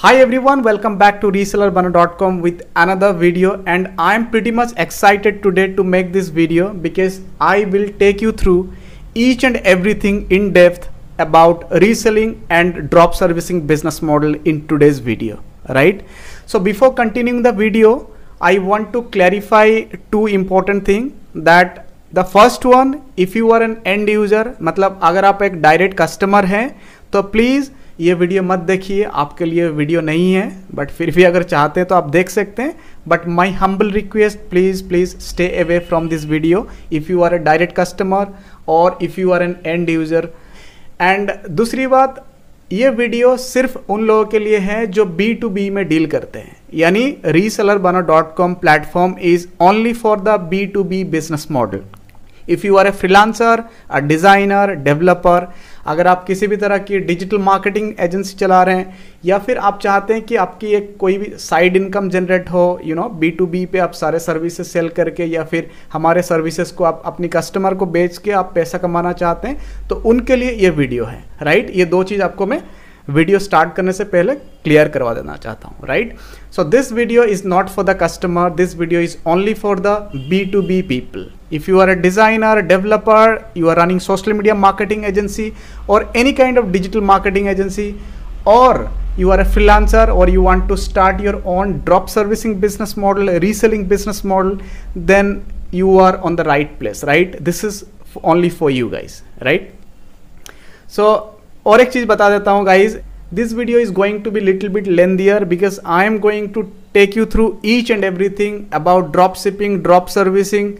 Hi everyone, welcome back to resellerbano.com with another video, and I am pretty much excited today to make this video because I will take you through each and everything in depth about reselling and drop servicing business model in today's video, right? So before continuing the video, I want to clarify two important things. That the first one, if you are an end user, मतलब अगर आप एक direct customer हैं तो please ये video मत देखिए, आपके लिए वीडियो नहीं है, बट फिर भी अगर चाहते हैं तो आप देख सकते हैं. But my humble request, please stay away from this video if you are a direct customer और if you are an end user. And दूसरी बात, ये वीडियो सिर्फ उन लोगों के लिए है जो B2B में डील करते हैं, यानी resellerbano.com platform is only for the B2B business model. If you are a freelancer, a designer, developer, अगर आप किसी भी तरह की डिजिटल मार्केटिंग एजेंसी चला रहे हैं या फिर आप चाहते हैं कि आपकी एक कोई भी साइड इनकम जनरेट हो, B2B पे आप सारे सर्विसेज सेल करके या फिर हमारे सर्विसेज को आप अपनी कस्टमर को बेच के आप पैसा कमाना चाहते हैं, तो उनके लिए ये वीडियो है, राइट. ये दो चीज़ आपको मैं वीडियो स्टार्ट करने से पहले क्लियर करवा देना चाहता हूँ, right. So this video is not for the customer, this video is only for the B2B people. If you are a designer, developer, you are running social media marketing agency or any kind of digital marketing agency, or you are a freelancer or you want to start your own drop servicing business model, reselling business model, then you are on the right place, right? This is only for you guys, right? So और एक चीज़ बता देता हूँ guys, this video is going to be little bit lengthier because I am going to take you through each and everything about drop shipping, drop servicing,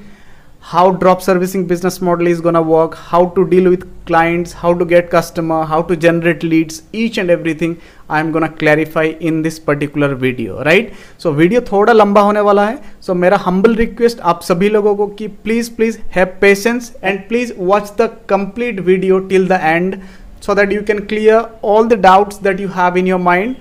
how drop servicing business model is gonna work, how to deal with clients, how to get customer, how to generate leads, each and everything I am gonna clarify in this particular video, right? So video थोड़ा लंबा होने वाला है, so मेरा humble request आप सभी लोगों को कि please have patience and please watch the complete video till the end so that you can clear all the doubts that you have in your mind.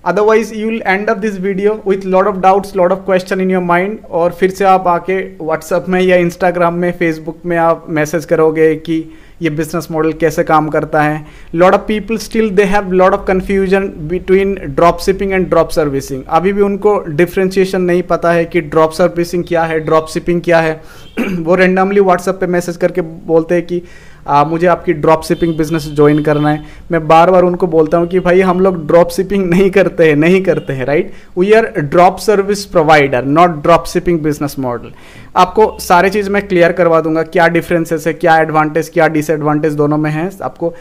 Otherwise you will end up this video with lot of doubts, lot of question in your mind, और फिर से आप आके WhatsApp में या Instagram में, Facebook में आप मैसेज करोगे कि ये बिजनेस मॉडल कैसे काम करता है. Lot of people still they have lot of confusion between drop shipping and drop servicing. अभी भी उनको डिफ्रेंशिएशन नहीं पता है कि ड्रॉप सर्विसिंग क्या है, ड्रॉप शिपिंग क्या है. वो रेंडमली व्हाट्सएप पे मैसेज करके बोलते हैं कि मुझे आपकी ड्रॉप शिपिंग बिजनेस ज्वाइन करना है. मैं बार बार उनको बोलता हूँ कि भाई हम लोग ड्रॉप शिपिंग नहीं करते हैं, right. We are drop service provider, not drop shipping business model. आपको सारी चीज़ मैं क्लियर करवा दूंगा, क्या डिफरेंसेस है, क्या एडवांटेज, क्या डिसएडवांटेज दोनों में है आपको.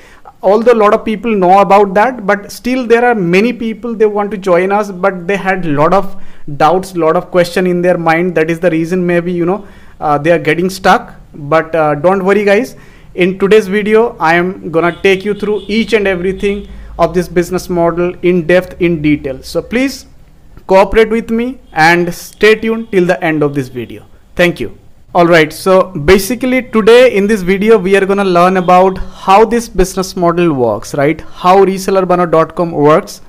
Although lot of people know about that, but still there are many people they want to join us, but they had lot of doubts, lot of question in their mind. That is the reason maybe they are getting stuck. But don't worry guys. In today's video, I am gonna take you through each and everything of this business model in depth, in detail. So please cooperate with me and stay tuned till the end of this video. Thank you. Alright, so basically today in this video we are gonna learn about how this business model works, right? How resellerbano.com works.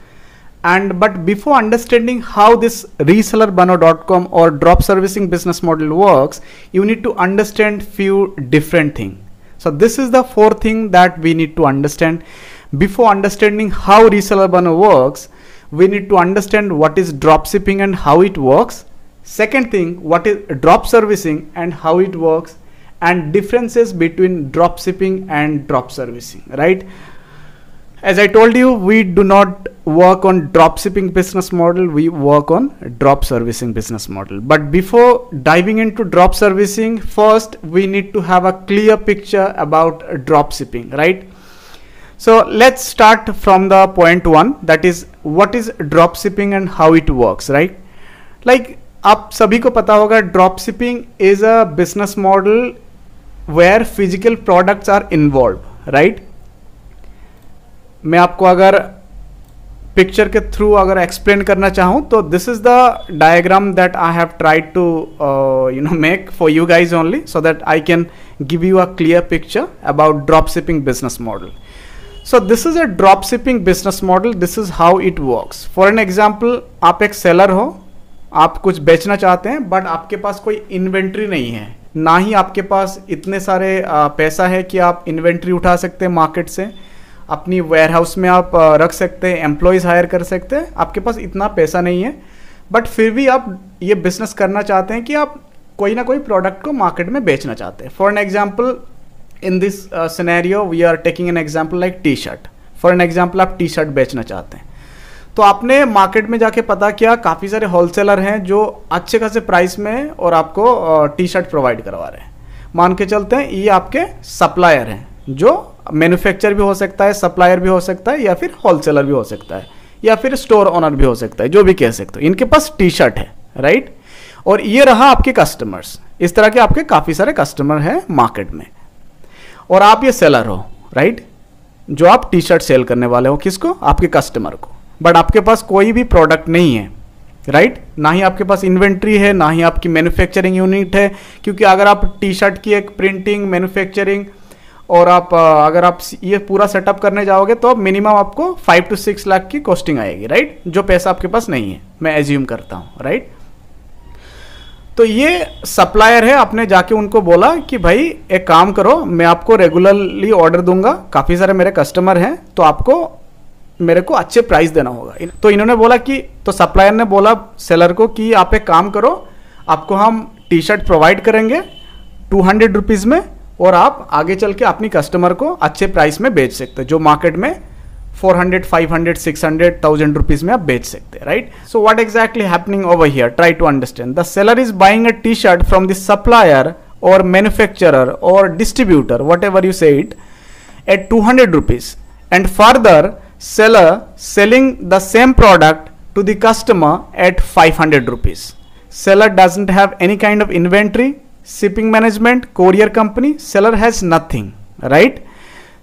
But before understanding how this resellerbano.com or drop servicing business model works, you need to understand few different things. So this is the fourth thing that we need to understand. Before understanding how resellerbano works, we need to understand what is drop shipping and how it works. Second thing, what is drop servicing and how it works, and differences between drop shipping and drop servicing, right? As I told you, we do not work on drop shipping business model, we work on drop servicing business model. But before diving into drop servicing, first we need to have a clear picture about drop shipping, right? So let's start from the point one, that is what is drop shipping and how it works, right? Like आप सभी को पता होगा, drop shipping is a business model where physical products are involve, right. मैं आपको अगर picture के through अगर एक्सप्लेन करना चाहूँ तो this is the diagram that I have tried to make for you guys only so that I can give you a clear picture about drop shipping business model. So this is a drop shipping business model. This is how it works. For an example, आप एक seller हो, आप कुछ बेचना चाहते हैं but आपके पास कोई इन्वेंट्री नहीं है, ना ही आपके पास इतने सारे पैसा है कि आप इन्वेंट्री उठा सकते हैं मार्केट से. अपनी वेयर हाउस में आप रख सकते हैं, एम्प्लॉयज़ हायर कर सकते हैं। आपके पास इतना पैसा नहीं है, बट फिर भी आप ये बिजनेस करना चाहते हैं कि आप कोई ना कोई प्रोडक्ट को मार्केट में बेचना चाहते हैं। For an example, in this scenario we are taking an example like T shirt. For an example, आप टी शर्ट बेचना चाहते हैं, तो आपने मार्केट में जाके पता किया काफ़ी सारे होलसेलर हैं जो अच्छे खासे प्राइस में और आपको टी शर्ट प्रोवाइड करवा रहे हैं। मान के चलते हैं ये आपके सप्लायर हैं, जो मैन्युफैक्चर भी हो सकता है, सप्लायर भी हो सकता है, या फिर होलसेलर भी हो सकता है, या फिर स्टोर ओनर भी हो सकता है, जो भी कह सकते हो। इनके पास टी शर्ट है, राइट। और ये रहा आपके कस्टमर्स। इस तरह के आपके काफ़ी सारे कस्टमर हैं मार्केट में, और आप ये सेलर हो, राइट, जो आप टी शर्ट सेल करने वाले हो। किसको? आपके कस्टमर को। बट आपके पास कोई भी प्रोडक्ट नहीं है, राइट, ना ही आपके पास इन्वेंट्री है, ना ही आपकी मैन्युफैक्चरिंग यूनिट है। क्योंकि अगर आप टी शर्ट की एक प्रिंटिंग, मैन्युफैक्चरिंग और अगर आप ये पूरा सेटअप करने जाओगे तो मिनिमम आपको 5 to 6 लाख की कॉस्टिंग आएगी, राइट, जो पैसा आपके पास नहीं है, मैं एज्यूम करता हूँ, राइट। तो ये सप्लायर है, आपने जाके उनको बोला कि भाई एक काम करो, मैं आपको रेगुलरली ऑर्डर दूंगा, काफ़ी सारे मेरे कस्टमर हैं, तो आपको मेरे को अच्छे प्राइस देना होगा। तो इन्होंने बोला कि, तो सप्लायर ने बोला सेलर को कि आप एक काम करो, आपको हम टी शर्ट प्रोवाइड करेंगे 200 रुपीज़ में, और आप आगे चल के अपनी कस्टमर को अच्छे प्राइस में बेच सकते हैं, जो मार्केट में 400, 500, 600, 1000 रुपीज़ में आप बेच सकते हैं, right. So what exactly happening over here, try to understand. The seller is buying a T shirt from the supplier और मैन्युफैक्चरर और distributor, whatever you say it, at 200 rupees, and further seller selling the same product to the customer at 500 rupees. Seller doesn't have any kind of inventory, shipping management, courier company. Seller has nothing, right?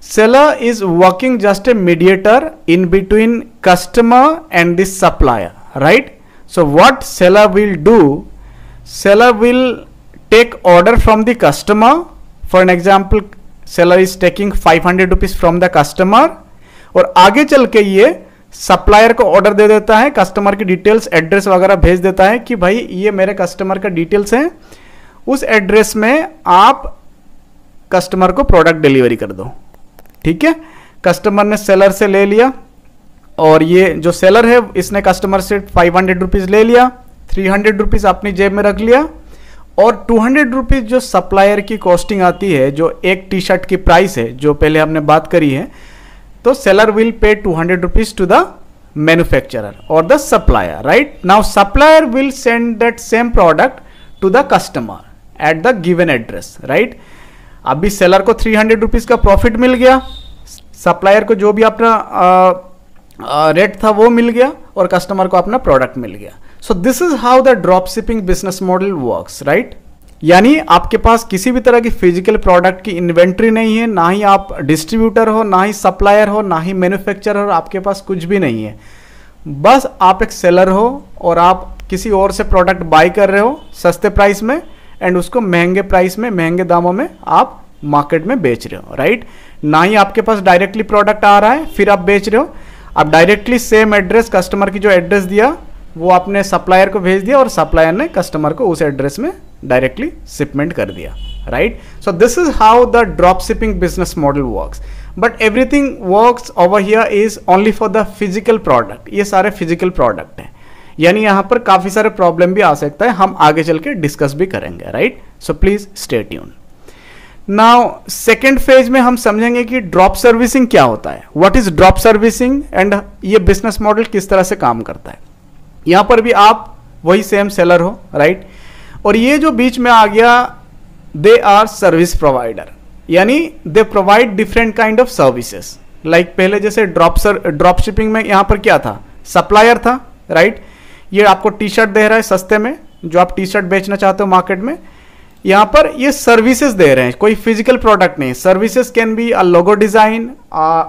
Seller is working just a mediator in between customer and the supplier, right? So what seller will do, seller will take order from the customer. For an example, seller is taking 500 rupees from the customer, और आगे चल के ये supplier को order दे देता है, customer की details, address वगैरह भेज देता है कि भाई ये मेरे कस्टमर का डिटेल्स हैं, उस एड्रेस में आप कस्टमर को प्रोडक्ट डिलीवरी कर दो, ठीक है। कस्टमर ने सेलर से ले लिया, और ये जो सेलर है इसने कस्टमर से 500 रुपीज़ ले लिया, 300 रुपीज़ अपनी जेब में रख लिया, और 200 रुपीज़ जो सप्लायर की कॉस्टिंग आती है, जो एक टी शर्ट की प्राइस है, जो पहले हमने बात करी है, तो seller will pay 200 rupees to the manufacturer or the supplier, right? Now supplier will send that same product to the customer at the given address, right? अभी seller को 300 rupees का प्रॉफिट मिल गया, सप्लायर को जो भी अपना रेट था वो मिल गया, और कस्टमर को अपना प्रोडक्ट मिल गया। So this is how the drop shipping business model works, right. यानी आपके पास किसी भी तरह की फिजिकल प्रोडक्ट की इन्वेंट्री नहीं है, ना ही आप डिस्ट्रीब्यूटर हो, ना ही सप्लायर हो, ना ही मैन्युफैक्चरर हो, आपके पास कुछ भी नहीं है। बस आप एक सेलर हो और आप किसी और से प्रोडक्ट बाय कर रहे हो सस्ते प्राइस में, एंड उसको महंगे प्राइस में, महंगे दामों में आप मार्केट में बेच रहे हो, राइट। ना ही आपके पास डायरेक्टली प्रोडक्ट आ रहा है फिर आप बेच रहे हो, आप डायरेक्टली सेम एड्रेस, कस्टमर की जो एड्रेस दिया वो आपने सप्लायर को भेज दिया, और सप्लायर ने कस्टमर को उस एड्रेस में डायरेक्टली शिपमेंट कर दिया, right. So this is how the drop shipping business model works, but everything works over here is only for the physical product. ये सारे फिजिकल प्रोडक्ट हैं, यानी यहाँ पर काफी सारे प्रॉब्लम भी आ सकता है, हम आगे चल के डिस्कस भी करेंगे, right. So please stay tune. Now second phase में हम समझेंगे कि ड्रॉप सर्विसिंग क्या होता है, what is drop servicing, and ये बिजनेस मॉडल किस तरह से काम करता है। यहां पर भी आप वही सेम सेलर हो, राइट, और ये जो बीच में आ गया, दे आर सर्विस प्रोवाइडर, यानी they provide different kind of services. Like पहले जैसे ड्रॉप शिपिंग में यहां पर क्या था, सप्लायर था, राइट। ये आपको टी शर्ट दे रहा है सस्ते में, जो आप टी शर्ट बेचना चाहते हो मार्केट में, यहां पर ये सर्विसेज दे रहे हैं, कोई फिजिकल प्रोडक्ट नहीं। Services can be a logo design,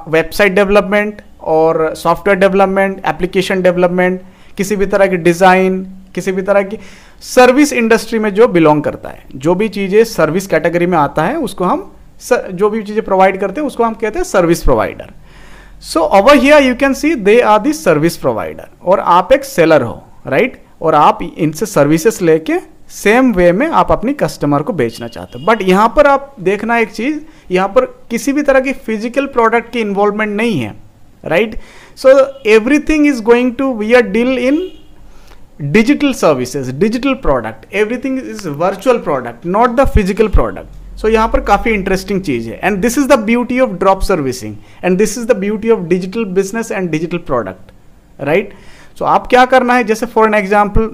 website development और सॉफ्टवेयर डेवलपमेंट, एप्लीकेशन डेवलपमेंट, किसी भी तरह की डिजाइन, किसी भी तरह की सर्विस इंडस्ट्री में जो बिलोंग करता है, जो भी चीजें सर्विस कैटेगरी में आता है उसको हम जो भी चीजें प्रोवाइड करते हैं उसको हम कहते हैं service provider. So over here you can see they are the service provider, और आप एक सेलर हो, राइट, और आप इनसे सर्विसेज लेके सेम वे में आप अपनी कस्टमर को बेचना चाहते हो। बट यहाँ पर आप देखना एक चीज़, यहाँ पर किसी भी तरह की फिजिकल प्रोडक्ट की इन्वॉल्वमेंट नहीं है, right. So everything is going to we are deal in digital services, digital product, everything is virtual product, not the physical product. So यहाँ पर काफ़ी इंटरेस्टिंग चीज़ है, and this is the beauty of drop servicing, and this is the beauty of digital business and digital product, right? So आप क्या करना है, जैसे for an example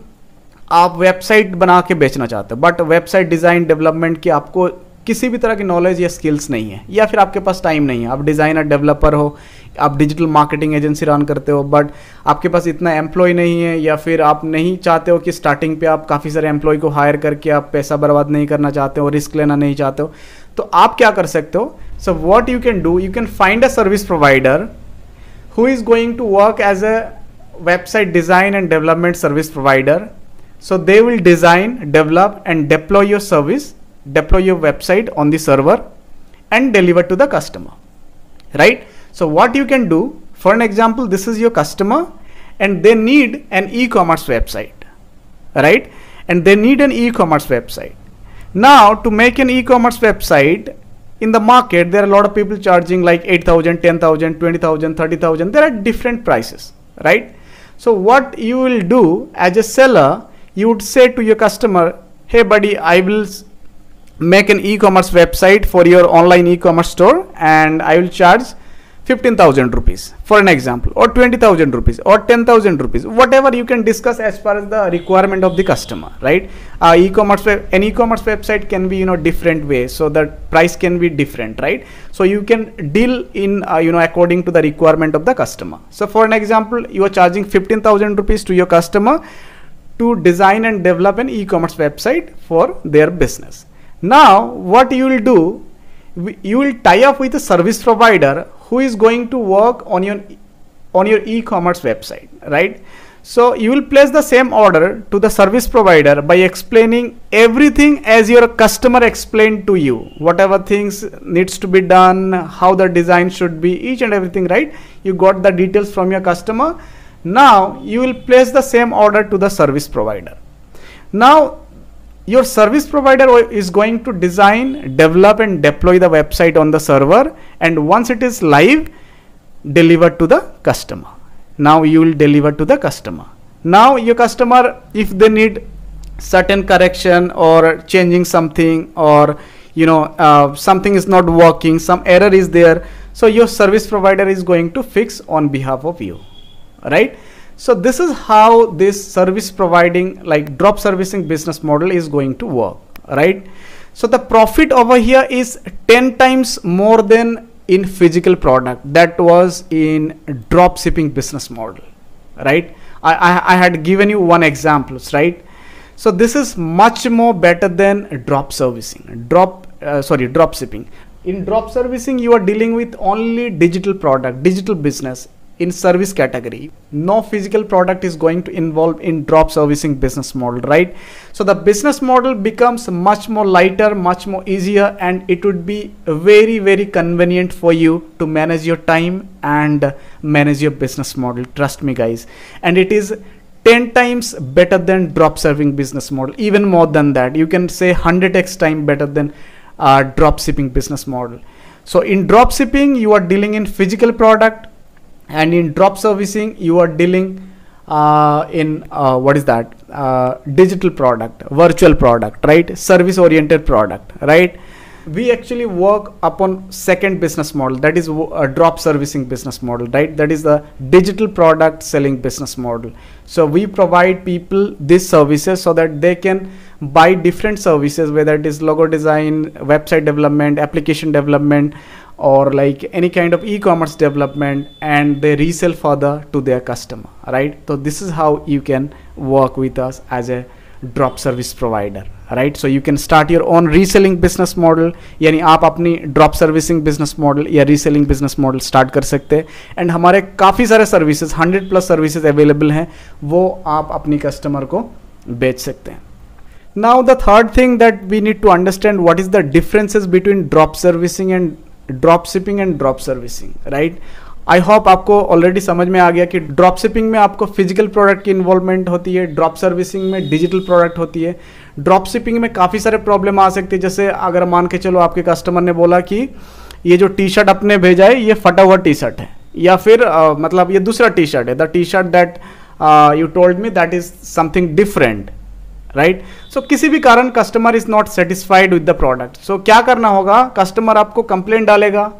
आप वेबसाइट बना के बेचना चाहते हो, बट वेबसाइट डिज़ाइन डेवलपमेंट की आपको किसी भी तरह की नॉलेज या स्किल्स नहीं है, या फिर आपके पास टाइम नहीं है, आप डिज़ाइनर डेवलपर हो, आप डिजिटल मार्केटिंग एजेंसी रन करते हो, बट आपके पास इतना एम्प्लॉय नहीं है, या फिर आप नहीं चाहते हो कि स्टार्टिंग पे आप काफ़ी सारे एम्प्लॉय को हायर करके आप पैसा बर्बाद नहीं करना चाहते हो, रिस्क लेना नहीं चाहते हो, तो आप क्या कर सकते हो। So what you can do, you can find a service provider who is going to work as a website design and development service provider. So they will design, develop and deploy your service, deploy your website on the server and deliver to the customer, right? So what you can do, for an example, this is your customer and they need an e-commerce website, right? And they need an e-commerce website. Now to make an e-commerce website, in the market there are a lot of people charging like 8,000, 10,000, 20,000, 30,000. There are different prices, right? So what you will do as a seller, you would say to your customer, hey buddy, I will make an e-commerce website for your online e-commerce store and I will charge 15,000 rupees for an example, or 20,000 rupees or 10,000 rupees, whatever you can discuss as far as the requirement of the customer, right? An e-commerce website can be, different ways, so that price can be different, right? So you can deal in, according to the requirement of the customer. So for an example, you are charging 15,000 rupees to your customer to design and develop an e-commerce website for their business. Now what you will do, you will tie up with a service provider who is going to work on your e-commerce website, right? So you will place the same order to the service provider by explaining everything as your customer explained to you, whatever things needs to be done, how the design should be, each and everything, right? You got the details from your customer. Now you will place the same order to the service provider. Now your service provider is going to design, develop and deploy the website on the server, and once it is live, deliver to the customer. Now you will deliver to the customer. Now your customer, if they need certain correction or changing something, or something is not working, some error is there, so your service provider is going to fix on behalf of you, right? So this is how this service providing, like drop servicing business model is going to work, right? So the profit over here is 10 times more than in physical product that was in drop shipping business model, right? I had given you one example, right? So this is much more better than drop servicing, drop shipping. In drop servicing, you are dealing with only digital product, digital business in service category. No physical product is going to involve in drop servicing business model, right? So the business model becomes much more lighter, much more easier, and it would be very, very convenient for you to manage your time and manage your business model. Trust me guys. And it is 10 times better than drop serving business model, even more than that. You can say 100x time better than drop shipping business model. So in drop shipping, you are dealing in physical product, and in drop servicing you are dealing in digital product, virtual product, right? Service oriented product, right? We actually work upon second business model, that is a drop servicing business model, right? That is the digital product selling business model. So we provide people these services so that they can buy different services, whether it is logo design, website development, application development, or like any kind of e-commerce development, and they resell further to their customer, right? So this is how you can work with us as a drop service provider, right? So you can start your own reselling business model, यानी आप अपनी drop servicing business model या reselling business model start कर सकते हैं, and हमारे काफ़ी सारे services, 100+ services available हैं, वो आप अपनी customer को बेच सकते हैं. Now the third thing that we need to understand, what is the differences between drop servicing and drop shipping and drop servicing, right? I hope आपको ऑलरेडी समझ में आ गया कि ड्रॉप शिपिंग में आपको फिजिकल प्रोडक्ट की इन्वॉल्वमेंट होती है, ड्रॉप सर्विसिंग में डिजिटल प्रोडक्ट होती है। ड्रॉप शिपिंग में काफ़ी सारे प्रॉब्लम आ सकते हैं, जैसे अगर मान के चलो आपके कस्टमर ने बोला कि ये जो टी शर्ट आपने भेजा है ये फटा हुआ टी शर्ट है, या फिर मतलब ये दूसरा टी शर्ट है, the T shirt that you told me that is something different, right. So किसी भी कारण customer is not satisfied with the product, so क्या करना होगा, कस्टमर आपको कंप्लेंट डालेगा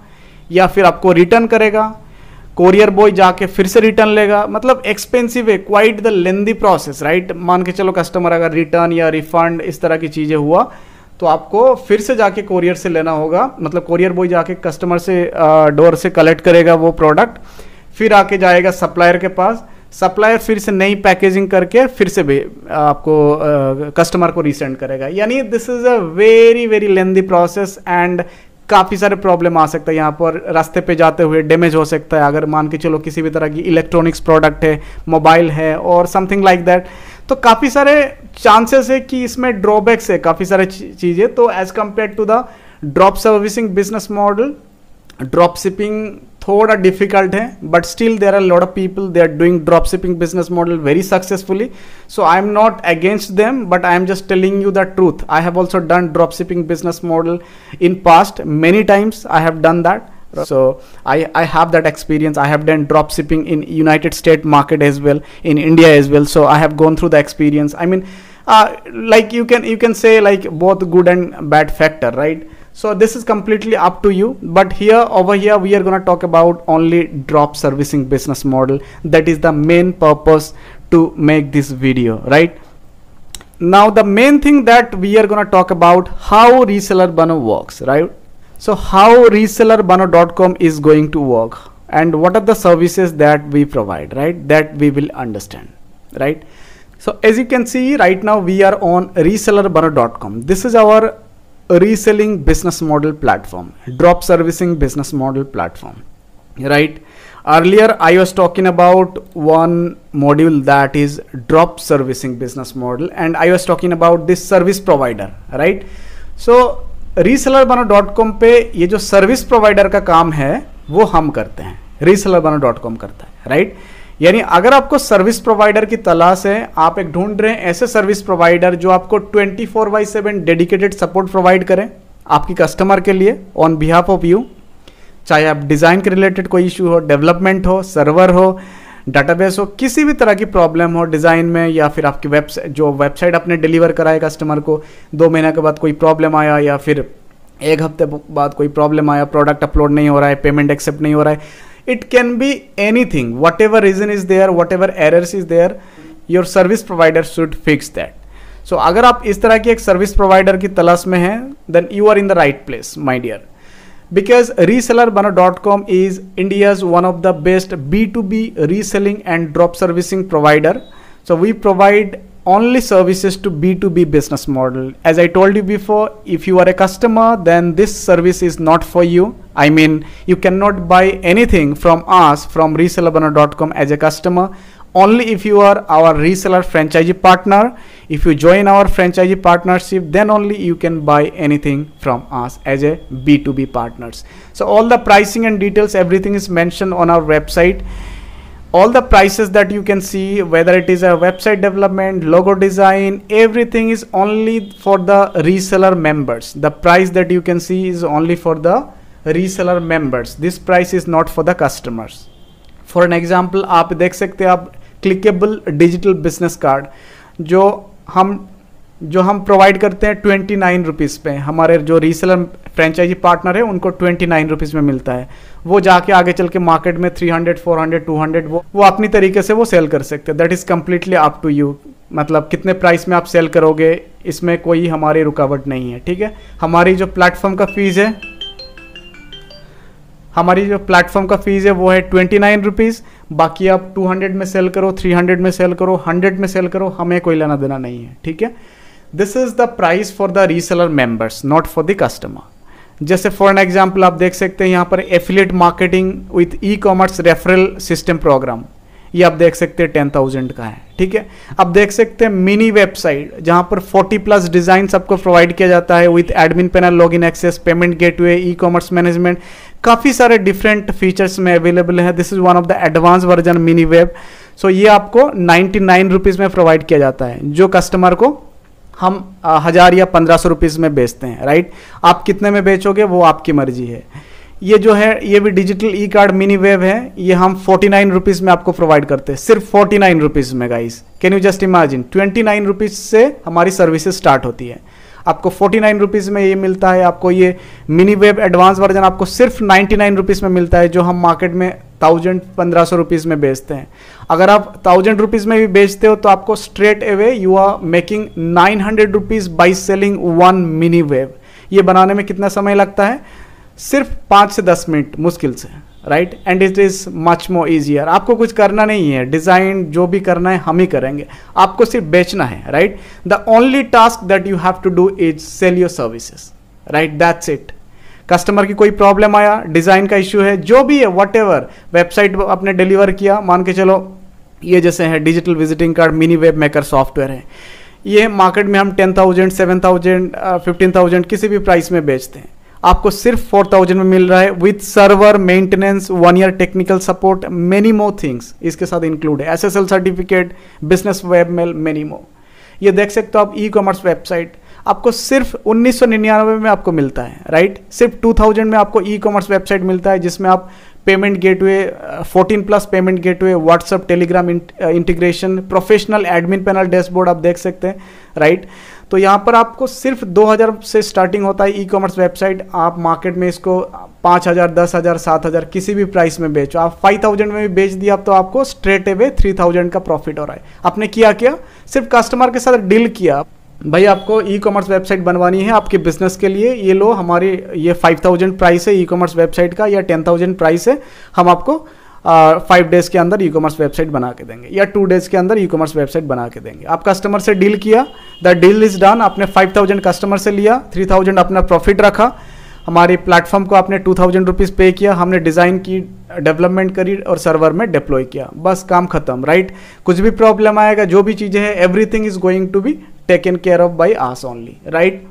या फिर आपको रिटर्न करेगा, कोरियर बॉय जाके फिर से रिटर्न लेगा, मतलब एक्सपेंसिव है, quite the lengthy process, right. मान के चलो कस्टमर अगर रिटर्न या रिफंड इस तरह की चीज़ें हुआ तो आपको फिर से जाके कोरियर से लेना होगा, मतलब कोरियर बॉय जाके कस्टमर से डोर से कलेक्ट करेगा वो प्रोडक्ट, फिर आके जाएगा सप्लायर के पास, सप्लायर फिर से नई पैकेजिंग करके फिर से आपको कस्टमर को रीसेंड करेगा। यानी this is a very very lengthy process and काफ़ी सारे प्रॉब्लम आ सकता है यहाँ पर। रास्ते पे जाते हुए डैमेज हो सकता है, अगर मान के चलो किसी भी तरह की इलेक्ट्रॉनिक्स प्रोडक्ट है, मोबाइल है और समथिंग लाइक दैट, तो काफ़ी सारे चांसेस है कि इसमें ड्रॉबैक्स है काफ़ी सारे चीज़ें। तो as compare to the drop servicing business model, drop shipping थोड़ा डिफिकल्ट है, but still there are lot of people they are doing drop shipping business model very successfully, so I am not against them, but I am just telling you the truth. I have also done drop shipping business model in past many times. I have done that, so I have that experience. I have done drop shipping in United States market as well, in India as well, so I have gone through the experience. I mean, like you can say like both good and bad factor, right? So this is completely up to you, but over here we are going to talk about only drop servicing business model. That is the main purpose to make this video, right? Now the main thing that we are going to talk about how reseller Bano works, right? So how resellerbano.com is going to work and what are the services that we provide, right? That we will understand, right? So as you can see right now we are on resellerbano.com. This is our reselling business model platform, drop servicing business model platform, right? Earlier I was talking about one module that is drop servicing business model and I was talking about this service provider, right? So resellerbano.com पे ये जो service provider का काम है वो हम करते हैं, resellerbano.com करता है, राइट? यानी अगर आपको सर्विस प्रोवाइडर की तलाश है, आप एक ढूंढ रहे हैं ऐसे सर्विस प्रोवाइडर जो आपको 24/7 डेडिकेटेड सपोर्ट प्रोवाइड करें आपकी कस्टमर के लिए ऑन बिहाफ ऑफ यू, चाहे आप डिज़ाइन के रिलेटेड कोई इशू हो, डेवलपमेंट हो, सर्वर हो, डाटाबेस हो, किसी भी तरह की प्रॉब्लम हो डिज़ाइन में, या फिर आपकी वेबसाइट आपने डिलीवर कराए कस्टमर को, 2 महीने के बाद कोई प्रॉब्लम आया या फिर 1 हफ्ते बाद कोई प्रॉब्लम आया, प्रोडक्ट अपलोड नहीं हो रहा है, पेमेंट एक्सेप्ट नहीं हो रहा है, it can be anything, whatever reason is there, whatever errors is there, your service provider should fix that. So अगर आप इस तरह की एक सर्विस प्रोवाइडर की तलाश में हैं, then you are in the right place my dear, because resellerbano.com is India's one of the best B2B reselling and drop servicing provider. So we provide only services to B2B business model. As I told you before, if you are a customer, then this service is not for you. I mean, you cannot buy anything from us, from resellerbano.com as a customer. Only if you are our reseller franchisee partner, if you join our franchisee partnership, then only you can buy anything from us as a B2B partners. So all the pricing and details, everything is mentioned on our website. All the prices that you can see, whether it is a website development, logo design, everything is only for the reseller members. The price that you can see is only for the reseller members. This price is not for the customers. For an example आप देख सकते हैं, आप clickable digital business card जो हम provide करते हैं 29 rupees पे, हमारे जो रीसेलर फ्रेंचाइजी पार्टनर है उनको 29 रुपीज़ में मिलता है। वो जाके आगे चल के मार्केट में 300, 400, 200 वो अपनी तरीके से वो सेल कर सकते हैं। That is completely up to you, मतलब कितने प्राइस में आप सेल करोगे इसमें कोई हमारी रुकावट नहीं है, ठीक है। हमारी जो प्लेटफॉर्म का फीस है वो है 29 रुपीज़। बाकी आप 200 में सेल करो, 300 में सेल करो, 100 में सेल करो, हमें कोई लेना देना नहीं है, ठीक है। This is the price for the reseller members, not for the customer. जैसे फॉर एन एग्जाम्पल आप देख सकते हैं यहाँ पर affiliate marketing with e commerce referral system program, ये आप देख सकते हैं 10,000 का है, ठीक है। आप देख सकते हैं मिनी वेबसाइट जहां पर 40+ डिजाइन आपको प्रोवाइड किया जाता है with admin panel, login access, payment gateway, e commerce management, काफ़ी सारे डिफरेंट फीचर्स में अवेलेबल है। This is one of the advance version mini web. So ये आपको 99 रुपीज़ में प्रोवाइड किया जाता है, जो कस्टमर को हम 1000 या 1500 रुपीज़ में बेचते हैं, राइट। आप कितने में बेचोगे वो आपकी मर्जी है। ये जो है ये भी digital e card mini web है, ये हम 49 रुपीज़ में आपको प्रोवाइड करते हैं, सिर्फ 49 रुपीज़ में guys. Can you just imagine, 29 rupees से हमारी सर्विसेज स्टार्ट होती है, आपको 49 रुपीज़ में ये मिलता है। आपको ये मिनी वेब एडवांस वर्जन आपको सिर्फ 99 रुपीज़ में मिलता है, जो हम मार्केट में 1500 रुपीज़ में बेचते हैं। अगर आप 1000 रुपीज़ में भी बेचते हो तो आपको straight away you are making 900 rupees by selling one mini web. ये बनाने में कितना समय लगता है? सिर्फ 5 से 10 मिनट मुश्किल से, right. And it is much more easier. आपको कुछ करना नहीं है, डिज़ाइन जो भी करना है हम ही करेंगे, आपको सिर्फ बेचना है, right. The only task that you have to do is sell your services, right, that's it. Customer की कोई प्रॉब्लम आया, डिज़ाइन का इशू है, जो भी है, वट एवर, वेबसाइट आपने डिलीवर किया, मान के चलो ये जैसे है digital visiting card mini web maker software है, ये मार्केट में हम 10,000, 7,000, 15,000 किसी भी प्राइस में बेचते हैं, आपको सिर्फ 4,000 में मिल रहा है with server maintenance, 1 year technical support, many more things इसके साथ इंक्लूड है, SSL certificate, business web mail, many more. ये देख सकते हो आप, ई कॉमर्स वेबसाइट आपको सिर्फ 1999 में आपको मिलता है, राइट। सिर्फ 2000 में आपको ई कॉमर्स वेबसाइट मिलता है, जिसमें आप payment gateway, 14+ payment gateway, WhatsApp, Telegram integration, professional admin panel, dashboard आप देख सकते हैं, राइट। तो यहाँ पर आपको सिर्फ 2000 से स्टार्टिंग होता है ई कॉमर्स वेबसाइट। आप मार्केट में इसको 5000, 10,000, 7,000 किसी भी प्राइस में बेचो, आप 5000 में भी बेच दिया तो आपको स्ट्रेट अवे 3000 का प्रॉफिट हो रहा है। आपने क्या किया? सिर्फ कस्टमर के साथ डील किया, भाई आपको ई कॉमर्स वेबसाइट बनवानी है आपके बिजनेस के लिए, ये लो हमारी ये 5000 प्राइस है ई कॉमर्स वेबसाइट का, या 10,000 प्राइस है, हम आपको 5 डेज़ के अंदर ई कॉमर्स वेबसाइट बना के देंगे, या 2 डेज़ के अंदर ई कॉमर्स वेबसाइट बना के देंगे। आप कस्टमर से डील किया, द डील इज डन, आपने 5000 कस्टमर से लिया, 3000 अपना प्रॉफिट रखा, हमारे प्लेटफॉर्म को आपने 2000 रुपीज़ पे किया, हमने डिज़ाइन की, डेवलपमेंट करी और सर्वर में डिप्लॉय किया, बस काम खत्म, राइट। कुछ भी प्रॉब्लम आएगा, जो भी चीज़ें हैं, everything is going to be taken care of by us only, right.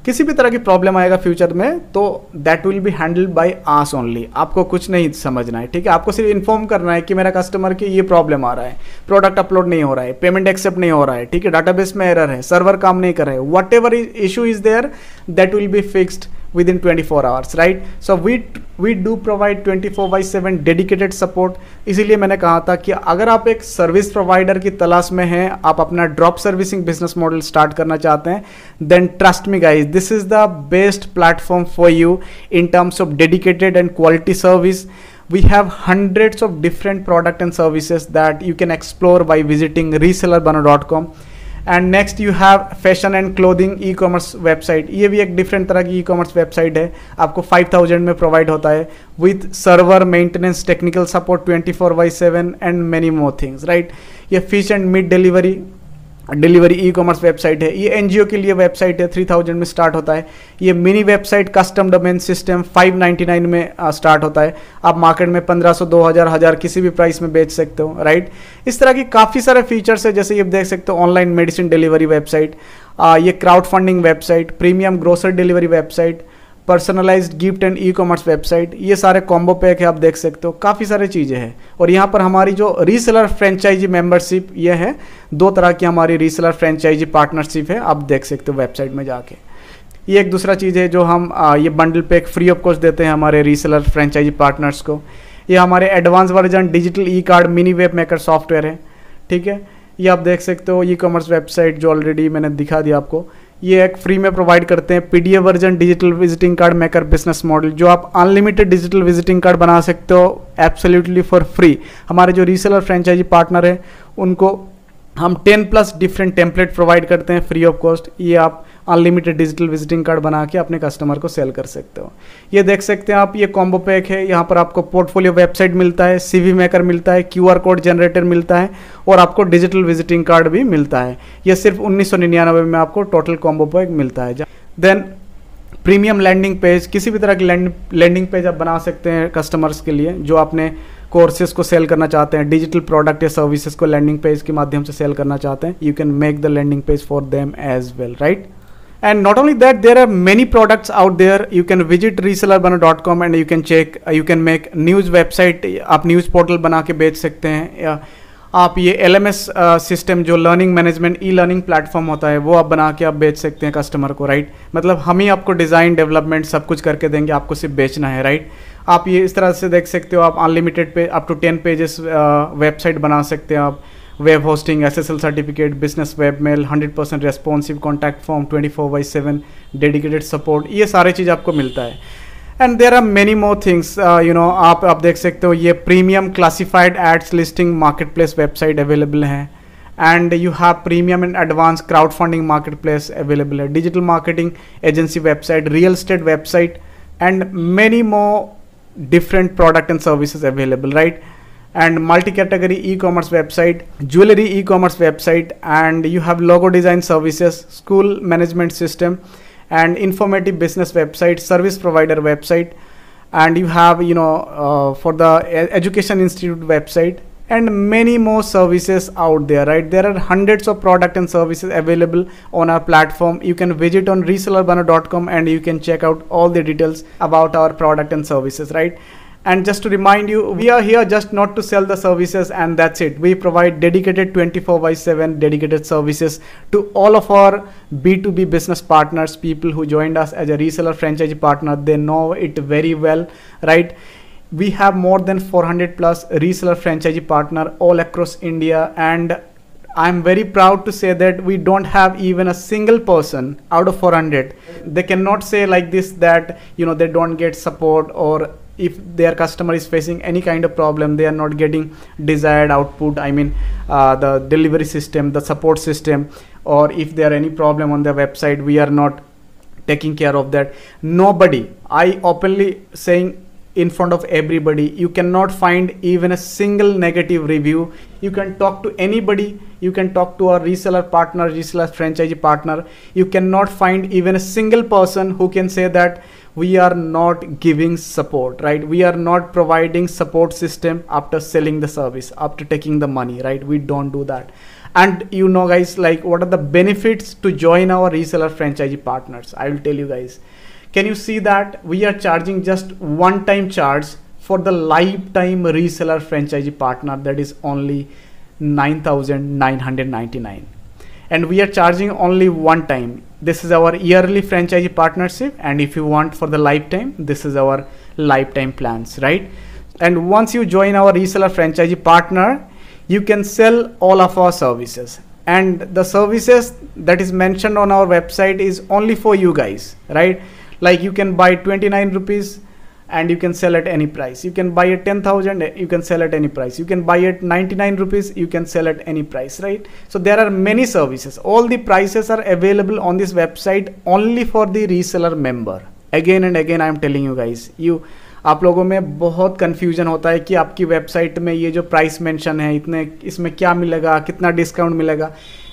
किसी भी तरह की प्रॉब्लम आएगा फ्यूचर में तो that will be handled by us only. आपको कुछ नहीं समझना है, ठीक है। आपको सिर्फ इन्फॉर्म करना है कि मेरा कस्टमर की ये प्रॉब्लम आ रहा है, प्रोडक्ट अपलोड नहीं हो रहा है, पेमेंट एक्सेप्ट नहीं हो रहा है, ठीक है, डाटाबेस में एरर है, सर्वर काम नहीं कर रहा है, whatever issue is there that will be fixed within 24 hours, right? So we do provide 24/7 dedicated support। इसीलिए मैंने कहा था कि अगर आप एक सर्विस प्रोवाइडर की तलाश में हैं, आप अपना drop servicing business model start करना चाहते हैं, then trust me guys, this is the best platform for you in terms of dedicated and quality service. We have hundreds of different product and services that you can explore by visiting resellarbano.com। And next you have fashion and clothing E commerce website. ये भी एक different तरह की ई commerce website है, आपको 5000 में provide होता है with server maintenance, technical support 24/7 and many more things, right. ये fish and meat delivery e commerce website है। ये एनजीओ के लिए वेबसाइट है, 3000 में स्टार्ट होता है। ये mini website custom domain system 599 में स्टार्ट होता है। आप मार्केट में 1500, 2000, 1000 किसी भी प्राइस में बेच सकते हो, राइट। इस तरह की काफ़ी सारे फीचर्स है, जैसे ये देख सकते हो, ऑनलाइन मेडिसिन डिलीवरी वेबसाइट, ये crowd funding website, premium grocer delivery website, personalised gift and E commerce website, ये सारे कॉम्बो पैक है, आप देख सकते हो, काफ़ी सारी चीज़ें हैं। और यहाँ पर हमारी जो रीसेलर फ्रेंचाइजी मेंबरशिप ये है, 2 तरह की हमारी रीसेलर फ्रेंचाइजी पार्टनरशिप है, आप देख सकते हो वेबसाइट में जाके। ये एक दूसरा चीज़ है जो हम ये bundle pack free of cost देते हैं हमारे रीसेलर फ्रेंचाइजी पार्टनर्स को। ये हमारे advance version digital e card mini web maker software है, ठीक है। ये आप देख सकते हो ई कॉमर्स वेबसाइट जो ऑलरेडी मैंने दिखा दिया आपको, ये एक फ्री में प्रोवाइड करते हैं। PDF version digital visiting card maker business model, जो आप अनलिमिटेड डिजिटल विजिटिंग कार्ड बना सकते हो एब्सोल्युटली फॉर फ्री। हमारे जो रीसेलर फ्रेंचाइजी पार्टनर है उनको हम 10+ डिफरेंट टेम्पलेट प्रोवाइड करते हैं फ्री ऑफ कॉस्ट। ये आप अनलिमिटेड डिजिटल विजिटिंग कार्ड बना के अपने कस्टमर को सेल कर सकते हो। ये देख सकते हैं आप, ये कॉम्बो पैक है। यहाँ पर आपको पोर्टफोलियो वेबसाइट मिलता है, CV मेकर मिलता है, QR कोड जनरेटर मिलता है और आपको डिजिटल विजिटिंग कार्ड भी मिलता है। ये सिर्फ 1999 में आपको टोटल कॉम्बो पैक मिलता है। देन प्रीमियम लैंडिंग पेज, किसी भी तरह की लैंडिंग पेज आप बना सकते हैं कस्टमर्स के लिए जो अपने कोर्सेज को सेल करना चाहते हैं, डिजिटल प्रोडक्ट या सर्विसेज को लैंडिंग पेज के माध्यम से सेल करना चाहते हैं। You can make the landing page for them as well, right. And not only that, there are many products out there. You can visit resellerbano.com and you can check, you can make news website, आप news portal बना के बेच सकते हैं, या आप ये LMS system जो learning management e learning platform होता है वो आप बना के आप बेच सकते हैं कस्टमर को, राइट। मतलब हम ही आपको डिज़ाइन डेवलपमेंट सब कुछ करके देंगे, आपको सिर्फ बेचना है, राइट। आप ये इस तरह से देख सकते हो, आप अनलिमिटेड पे अप टू 10 पेजेस वेबसाइट बना सकते हैं आप, web hosting, SSL certificate, business web mail, 100% responsive contact form, 24/7 dedicated support, ये सारे चीज़ आपको मिलता है। And there are many more things, you know, आप देख सकते हो ये premium classified ads listing market place website available है, and you have premium and advance crowd funding market place available है, digital marketing agency website, real estate website, and many more different product and services available, right. And multi-category e-commerce website, jewelry e-commerce website, and you have logo design services, school management system, and informative business website, service provider website, and you have, you know, for the education institute website, and many more services out there, right? There are hundreds of product and services available on our platform. You can visit on resellerbano.com and you can check out all the details about our product and services, right? And just to remind you, we are here just not to sell the services and that's it. We provide dedicated 24/7 dedicated services to all of our B2B business partners, people who joined us as a reseller franchise partner. They know it very well, right? We have more than 400 plus reseller franchise partner all across India, and I'm very proud to say that we don't have even a single person out of 400. They cannot say like this that, you know, they don't get support, or if their customer is facing any kind of problem, they are not getting desired output, I mean the delivery system, the support system, or if there are any problem on the website, we are not taking care of that. Nobody, I openly saying in front of everybody, you cannot find even a single negative review. You can talk to anybody, you can talk to our reseller partner, reseller franchise partner, you cannot find even a single person who can say that we are not giving support, right? We are not providing support system after selling the service, after taking the money, right? We don't do that. And you know guys, like, what are the benefits to join our reseller franchise partners? I will tell you guys. Can you see that we are charging just one-time charge for the lifetime reseller franchise partner, that is only 9,999, and we are charging only one time. This is our yearly franchise partnership, and if you want for the lifetime, this is our lifetime plans, right? And once you join our reseller franchise partner, you can sell all of our services, and the services that is mentioned on our website is only for you guys, right? Like, you can buy 29 rupees and you can sell at any price. You can buy at 10,000, you can sell at any price. You can buy at 99 rupees, you can sell at any price, right? So there are many services. All the prices are available on this website only for the reseller member. Again and again I am telling you guys, आप लोगों में बहुत confusion होता है कि आपकी website में ये जो प्राइस मेंशन है, इतने इसमें क्या मिलेगा, कितना डिस्काउंट मिलेगा।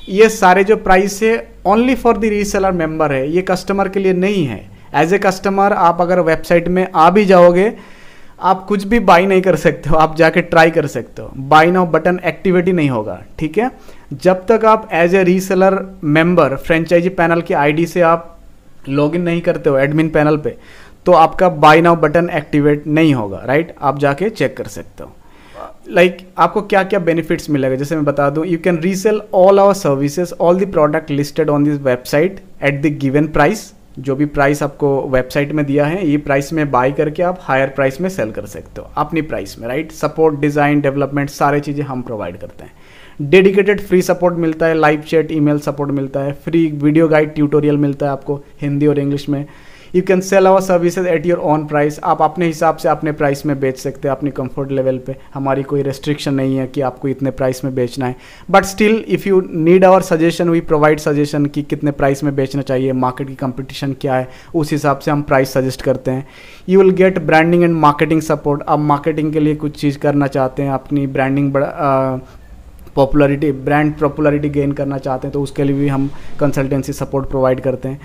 ये सारे जो प्राइस है only for the reseller member है, ये कस्टमर के लिए नहीं है। एज ए कस्टमर आप अगर वेबसाइट में आ भी जाओगे, आप कुछ भी बाई नहीं कर सकते हो, आप जाके ट्राई कर सकते हो, बाई नाउ बटन एक्टिवेट ही नहीं होगा, ठीक है। जब तक आप as a reseller member franchisee panel की आईडी से आप लॉगिन नहीं करते हो एडमिन पैनल पे, तो आपका बाई नाउ बटन एक्टिवेट नहीं होगा, राइट। आप जाके चेक कर सकते हो। लाइक आपको क्या क्या बेनिफिट्स मिलेगा, जैसे मैं बता दूं, you can resell all our services, all the product listed on this website at the given price. जो भी प्राइस आपको वेबसाइट में दिया है, ये प्राइस में बाय करके आप हायर प्राइस में सेल कर सकते हो अपनी प्राइस में, राइट। सपोर्ट, डिज़ाइन, डेवलपमेंट, सारी चीज़ें हम प्रोवाइड करते हैं। डेडिकेटेड फ्री सपोर्ट मिलता है, लाइव चैट, ईमेल सपोर्ट मिलता है, फ्री वीडियो गाइड ट्यूटोरियल मिलता है आपको हिंदी और इंग्लिश में। You can sell our services at your own price, आप अपने हिसाब से अपने प्राइस में बेच सकते हैं, अपनी कंफर्ट लेवल पे। हमारी कोई रेस्ट्रिक्शन नहीं है कि आपको इतने प्राइस में बेचना है, but still if you need our suggestion, we provide suggestion कि कितने प्राइस में बेचना चाहिए, मार्केट की कंपटीशन क्या है, उस हिसाब से हम प्राइस सजेस्ट करते हैं। You will get branding and marketing support. आप मार्केटिंग के लिए कुछ चीज़ करना चाहते हैं, अपनी branding popularity, brand popularity gain करना चाहते हैं, तो उसके लिए भी हम कंसल्टेंसी सपोर्ट प्रोवाइड करते हैं।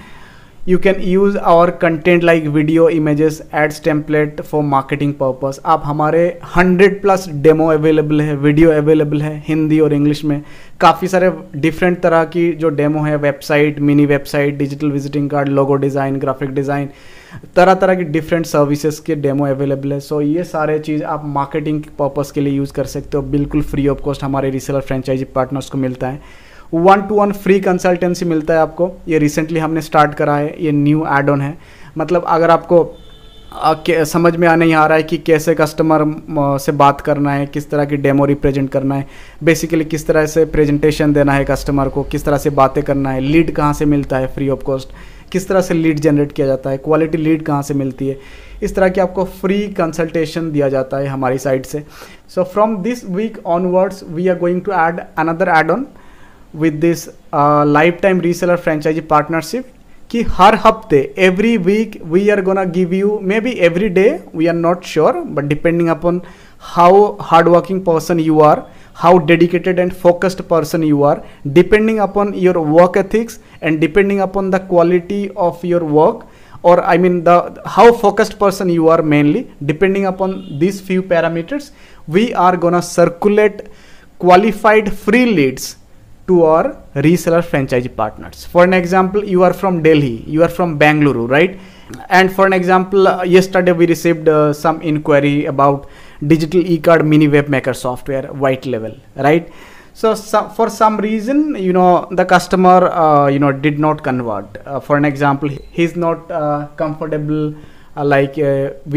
You can use our content like video, images, ads template for marketing purpose. आप हमारे 100+ डेमो अवेलेबल है, वीडियो अवेलेबल है हिंदी और इंग्लिश में. काफ़ी सारे डिफरेंट तरह की जो डेमो है, website, mini website, digital visiting card, logo design, graphic design, तरह तरह की डिफरेंट सर्विसेज के डेमो अवेलेबल है. सो ये सारे चीज़ आप मार्केटिंग पर्पज़ के लिए यूज़ कर सकते हो. बिल्कुल फ्री ऑफ कॉस्ट हमारे रीसेलर फ्रेंचाइजी पार्टनर्स को मिलता है. 1-to-1 फ्री कंसल्टेंसी मिलता है आपको. ये रिसेंटली हमने स्टार्ट करा है, ये न्यू एड ऑन है. मतलब अगर आपको समझ में नहीं आ रहा है कि कैसे कस्टमर से बात करना है, किस तरह की डेमो रिप्रेजेंट करना है, बेसिकली किस तरह से प्रेजेंटेशन देना है कस्टमर को, किस तरह से बातें करना है, लीड कहाँ से मिलता है फ्री ऑफ कॉस्ट, किस तरह से लीड जनरेट किया जाता है, क्वालिटी लीड कहाँ से मिलती है, इस तरह की आपको फ्री कंसल्टेशन दिया जाता है हमारी साइड से. So from this week onwards we are going to add another add on with this lifetime reseller franchisee partnership कि हर हफ्ते every week we are gonna give you, maybe every day, we are not sure, but depending upon how hardworking person you are, how dedicated and focused person you are, depending upon your work ethics and depending upon the quality of your work, or I mean the how focused person you are, mainly depending upon these few parameters, we are gonna circulate qualified free leads to our reseller franchisee partners. For an example, you are from Delhi, you are from Bangalore, right? And for an example, yesterday we received some inquiry about digital e-card mini web maker software white level, right? So for some reason, the customer did not convert. For an example, he's not comfortable,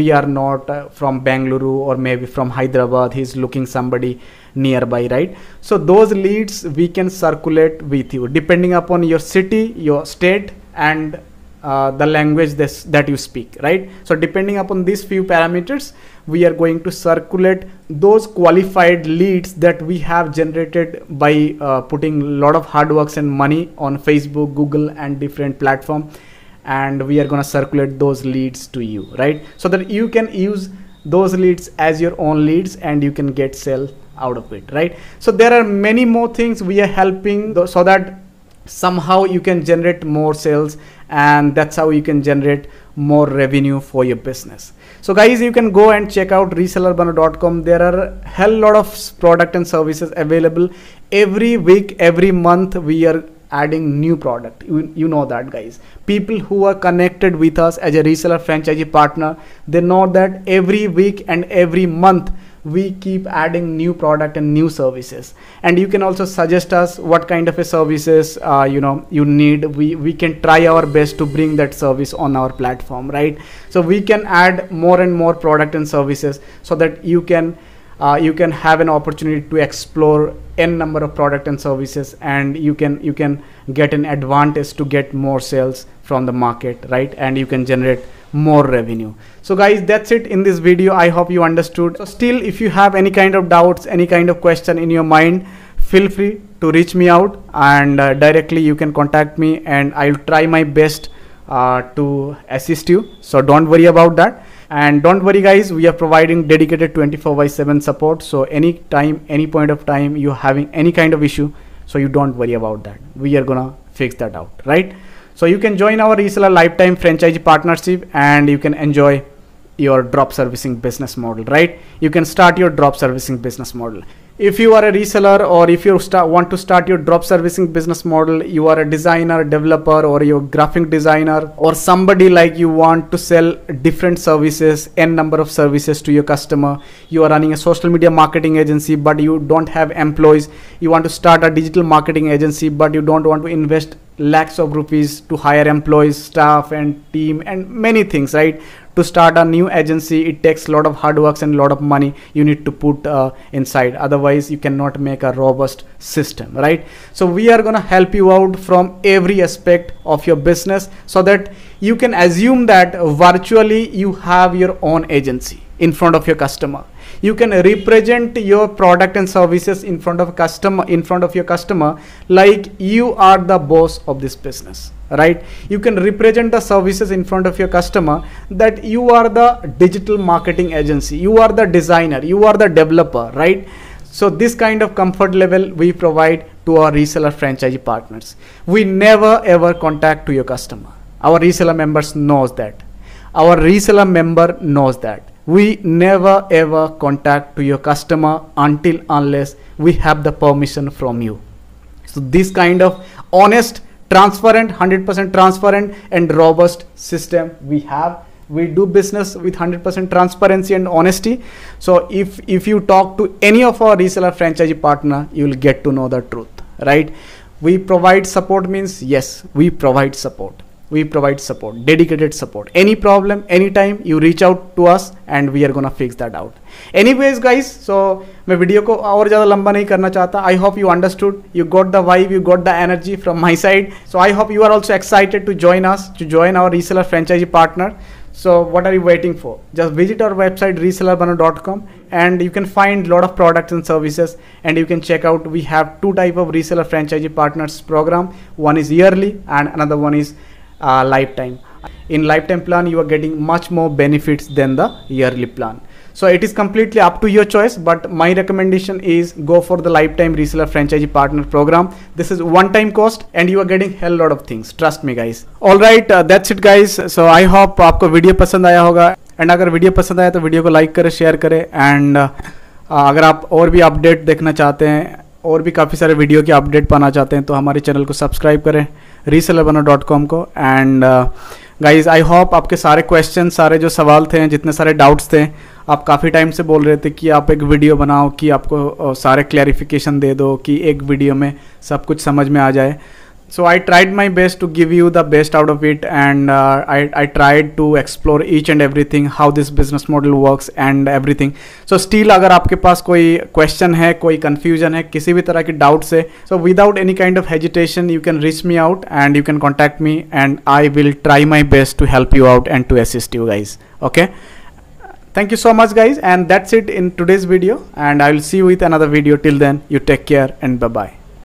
we are not from Bangalore or maybe from Hyderabad, he's looking somebody nearby, right? So those leads we can circulate with you depending upon your city, your state, and the language that you speak, right? So depending upon these few parameters, we are going to circulate those qualified leads that we have generated by putting a lot of hard works and money on Facebook, Google, and different platform, and we are going to circulate those leads to you, right? So that you can use those leads as your own leads and you can get sales out of it, right? So there are many more things we are helping so that somehow you can generate more sales, and that's how you can generate more revenue for your business. So guys, you can go and check out resellerbano.com. there are a hell lot of product and services available. Every week, every month, we are adding new product. You know that, guys. People who are connected with us as a reseller franchisee partner, they know that every week and every month we keep adding new product and new services. And you can also suggest us what kind of a services you need. We can try our best to bring that service on our platform, right? So we can add more and more product and services so that you can have an opportunity to explore n number of product and services, and you can get an advantage to get more sales from the market, right? And you can generate more revenue. So guys, that's it in this video. I hope you understood. So still, if you have any kind of doubts, any kind of question in your mind, feel free to reach me out, and directly you can contact me, and I'll try my best to assist you. So don't worry about that. And don't worry guys, we are providing dedicated 24/7 support. So anytime, any point of time you're having any kind of issue, so you don't worry about that. We are gonna fix that out, right? So you can join our reseller lifetime franchisee partnership, and you can enjoy your drop servicing business model, right? You can start your drop servicing business model. If you are a reseller, or if you want to start your drop servicing business model, you are a designer, developer, or you're a graphic designer, or somebody like you want to sell different services, n number of services to your customer. You are running a social media marketing agency, but you don't have employees. You want to start a digital marketing agency, but you don't want to invest lakhs of rupees to hire employees, staff, and team, and many things, right? To start a new agency, it takes a lot of hard work and a lot of money you need to put inside. Otherwise, you cannot make a robust system, right? So we are gonna help you out from every aspect of your business, so that you can assume that virtually you have your own agency in front of your customer. You can represent your product and services in front of your customer like you are the boss of this business, right? You can represent the services in front of your customer that you are the digital marketing agency, you are the designer, you are the developer, right? So this kind of comfort level we provide to our reseller franchisee partners. We never ever contact to your customer. Our reseller members knows that. Our reseller member knows that. We never ever contact to your customer until unless we have the permission from you. So this kind of honest, transparent, 100% transparent and robust system we have. We do business with 100% transparency and honesty. So if you talk to any of our reseller franchisee partner, you will get to know the truth, right? We provide support means yes, we provide support. We provide support, dedicated support. Any problem, anytime you reach out to us and we are gonna fix that out. Anyways guys, so मैं video को और ज़्यादा लंबा नहीं करना चाहता. I hope you understood, you got the vibe, you got the energy from my side. So I hope you are also excited to join us, to join our reseller franchisee partner. So what are you waiting for? Just visit our website resellerbano.com and you can find a lot of products and services, and you can check out. We have two type of reseller franchisee partners program. One is yearly and another one is lifetime. In lifetime plan you are getting much more benefits than the yearly plan. So it is completely up to your choice, but my recommendation is go for the lifetime reseller franchisee partner program. This is one time cost and you are getting hell lot of things, trust me guys. All right, that's it guys. So I hope आपको video पसंद आया होगा, and अगर video पसंद आया तो video को like करें, शेयर करें, एंड अगर आप और भी अपडेट देखना चाहते हैं, और भी काफ़ी सारे वीडियो के अपडेट पाना चाहते हैं, तो हमारे चैनल को सब्सक्राइब करें resellerbano.com को. एंड गाइज आई होप आपके सारे क्वेश्चन, सारे जो सवाल थे, जितने सारे डाउट्स थे, आप काफ़ी टाइम से बोल रहे थे कि आप एक वीडियो बनाओ कि आपको सारे क्लैरिफिकेशन दे दो, कि एक वीडियो में सब कुछ समझ में आ जाए. So I tried my best to give you the best out of it, and I tried to explore each and everything, how this business model works and everything. So still अगर आपके पास कोई question है, कोई confusion है, किसी भी तरह की doubts है, so without any kind of hesitation you can reach me out and you can contact me, and I will try my best to help you out and to assist you guys. Okay, thank you so much guys, and that's it in today's video, and I will see you with another video. Till then, you take care and bye bye.